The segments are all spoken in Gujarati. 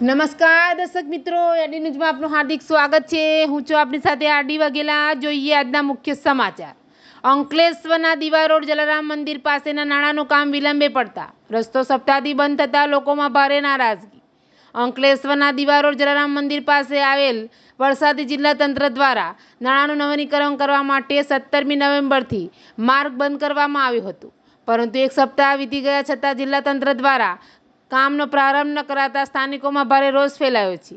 નમસ્કાર દર્શક મિત્રો, એડી ન્યૂઝમાં આપનું હાર્દિક સ્વાગત છે। હું છું આપની સાથે આરડી વાઘેલા। જોઈએ આજના મુખ્ય સમાચાર। અંકલેશ્વરના દીવા રોડ જલારામ મંદિર પાસેના નાણાંનું કામ વિલંબે પડતા રસ્તો સપ્તાહથી બંધ થતાં લોકોમાં ભારે નારાજગી। અંકલેશ્વરના દીવા રોડ જલારામ મંદિર પાસે આવેલ વલસાડ જિલ્લા તંત્ર દ્વારા નાણાંનું નવીનીકરણ કરવા માટે 17મી નવેમ્બરથી માર્ગ બંધ કરવામાં આવ્યું હતું, પરંતુ એક સપ્તાહ વીતી ગયા છતાં જિલ્લા તંત્ર દ્વારા કામનો પ્રારંભ ન કરાતા સ્થાનિકોમાં ભારે રોષ ફેલાયો છે।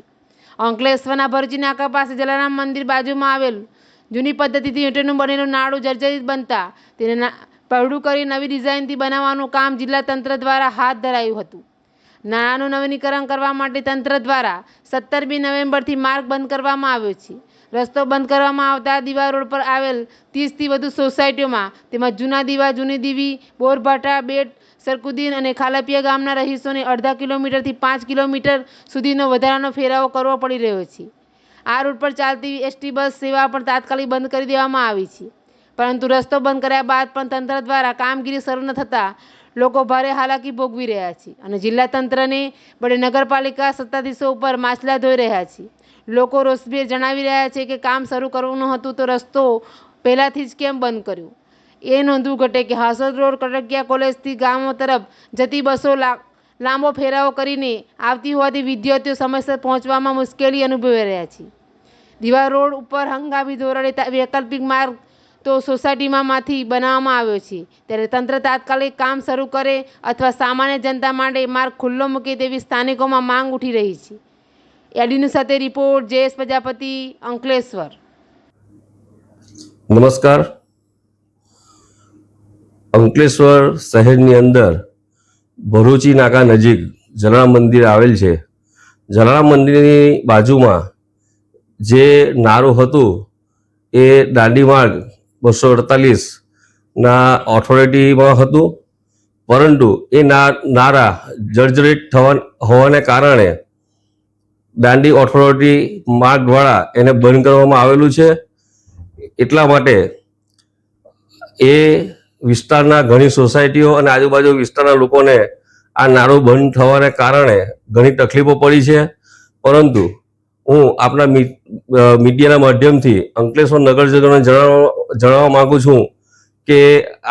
અંકલેશ્વરના ભરજી નાકા પાસે જલારામ મંદિર બાજુમાં આવેલ જૂની પદ્ધતિથી ઈંટનું બનેલું નાળું જર્જરિત બનતા તેને પહોળું કરી નવી ડિઝાઇનથી બનાવવાનું કામ જિલ્લા તંત્ર દ્વારા હાથ ધરાયું હતું। નાણાંનું નવીનીકરણ કરવા માટે તંત્ર દ્વારા 17મી નવેમ્બરથી માર્ગ બંધ કરવામાં આવ્યો છે। રસ્તો બંધ કરવામાં આવતા દીવા રોડ પર આવેલ 30થી વધુ સોસાયટીઓમાં તેમજ જૂના દીવા, જૂની દીવી, બોરભાઠા, બેટ, સરકુદ્દીન અને ખાલપિયા ગામના રહીશોને અડધા કિલોમીટરથી 5 કિલોમીટર સુધીનો વધારાનો ફેરાવો કરવો પડી રહ્યો છે। આ રૂટ પર ચાલતી એસટી બસ સેવા પણ તાત્કાલિક બંધ કરી દેવામાં આવી છે, પરંતુ રસ્તો બંધ કર્યા બાદ પણ તંત્ર દ્વારા કામગીરી શરૂ ન થતાં લોકો ભારે હાલાકી ભોગવી રહ્યા છે અને જિલ્લા તંત્રને બદલે નગરપાલિકા સત્તાધીશો ઉપર માછલા ધોઈ રહ્યા છે। લોકો રોષભેર જણાવી રહ્યા છે કે કામ શરૂ કરવાનું હતું તો રસ્તો પહેલાથી જ કેમ બંધ કર્યો। એ નોંધવું ઘટે કે હાસોદ રોડ કટકિયા કોલેજથી ગામો તરફ જતી બસો લાંબો ફેરાવો કરીને આવતી હોવાથી વિદ્યાર્થીઓ સમયસર પહોંચવામાં મુશ્કેલી અનુભવી રહ્યા છે। દીવા રોડ ઉપર હંગામી ધોરણે વૈકલ્પિક માર્ગ તો સોસાયટીમાંથી બનાવવામાં આવ્યો છે, ત્યારે તંત્ર તાત્કાલિક કામ શરૂ કરે અથવા સામાન્ય જનતા માટે માર્ગ ખુલ્લો મૂકે તેવી સ્થાનિકોમાં માંગ ઉઠી રહી છે। એડીની સાથે રિપોર્ટ જયેશ પ્રજાપતિ, અંકલેશ્વર। નમસ્કાર। અંકલેશ્વર શહેરની અંદર ભરૂચી નાકા નજીક જલારામ મંદિર આવેલ છે। જલારામ મંદિરની બાજુમાં જે નારું હતું એ દાંડી માર્ગ 248ના ઓથોરિટીમાં હતું, પરંતુ એ નારા જર્જરિત હોવાને કારણે દાંડી ઓથોરિટી માર્ગ દ્વારા એને બંધ કરવામાં આવેલું છે। એટલા માટે એ વિસ્તારના ઘણી સોસાયટીઓ અને આજુબાજુ વિસ્તારના લોકોને આ નાળું બંધ થવાને કારણે ઘણી તકલીફો પડી છે। પરંતુ હું આપણા મીડિયાના માધ્યમથી અંકલેશ્વર નગરજનોને જણાવવા માગું છું કે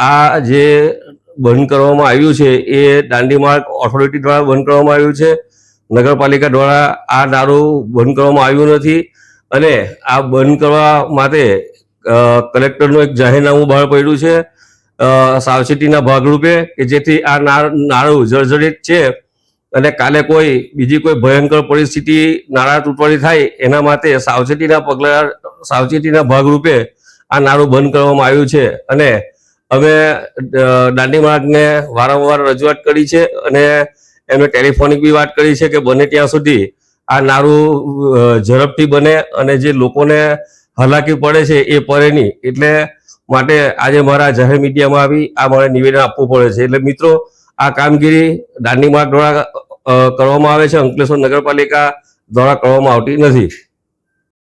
આ જે બંધ કરવામાં આવ્યું છે એ દાંડી માર્ગ ઓથોરિટી દ્વારા બંધ કરવામાં આવ્યું છે। નગરપાલિકા દ્વારા આ નાળું બંધ કરવામાં આવ્યું નથી અને આ બંધ કરવા માટે કલેક્ટરનું એક જાહેરનામું બહાર પડ્યું છે સાવચેતીના ભાગરૂપે, કે જેથી આ નાળું જર્જરિત છે અને કાલે બીજી કોઈ ભયંકર પરિસ્થિતિ નાળા તૂટવાની થાય એના માટે સાવચેતીના ભાગરૂપે આ નાળું બંધ કરવામાં આવ્યું છે। અને અમે દાંડી માર્ગને વારંવાર રજૂઆત કરી છે અને એમને ટેલિફોનિક બી વાત કરી છે કે બને ત્યાં સુધી આ નાળું ઝડપથી બને અને જે લોકોને હાલાકી પડે છે એ પડે નહીં, એટલે માટે આજે મારા જાહેર મીડિયામાં આવી આ મારે નિવેદન આપવું પડે છે। એટલે મિત્રો, આ કામગીરી દાંડી માર્ગ દ્વારા કરવામાં આવે છે, અંકલેશ્વર નગરપાલિકા દ્વારા કરવામાં આવતી નથી।